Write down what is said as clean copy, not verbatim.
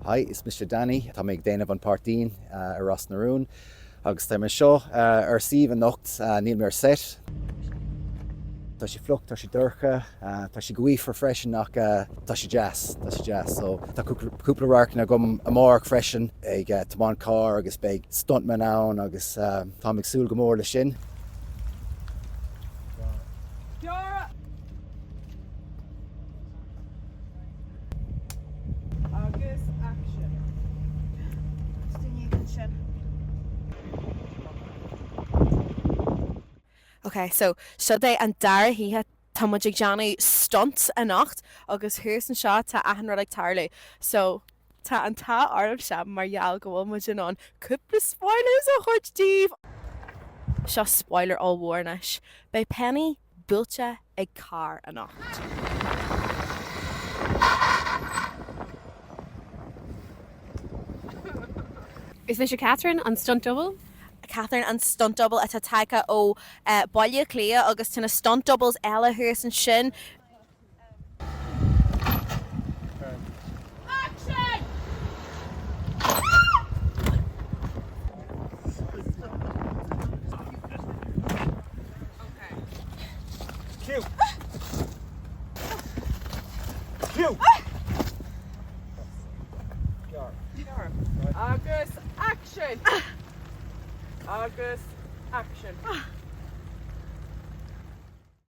Hi, is Mr. Danny. Tá méid déanamh an pártín ar Ros na Rún. Agus tá seo ar Steve an nocht níl mé set. Tá si flucht, tá si dúrcha, tá si goí for freisin nach tá si jazz. So tá cúpla rarc na gom amárach freisin ag tamán car agus beag stuntman ann agus tá ag súil go mór le sin. Agus action. Okay, so siad an dar híthe támuid Johnny stunt a nacht agus thuús an seo tá ahan rud ag tarlú. So tá an tá ormh se margheall go bhfuil muid an cúpla spoilers a chuid Steve. Seo spoiler all warnish. Bei Penny builte ag car a nacht. Is this your Catherine on stunt double? Catherine an stunt double atá taice ó baile clia agus tuna stunt doubles eile thuús an sin. Action! Cue! Cue! Agus action! Agus action.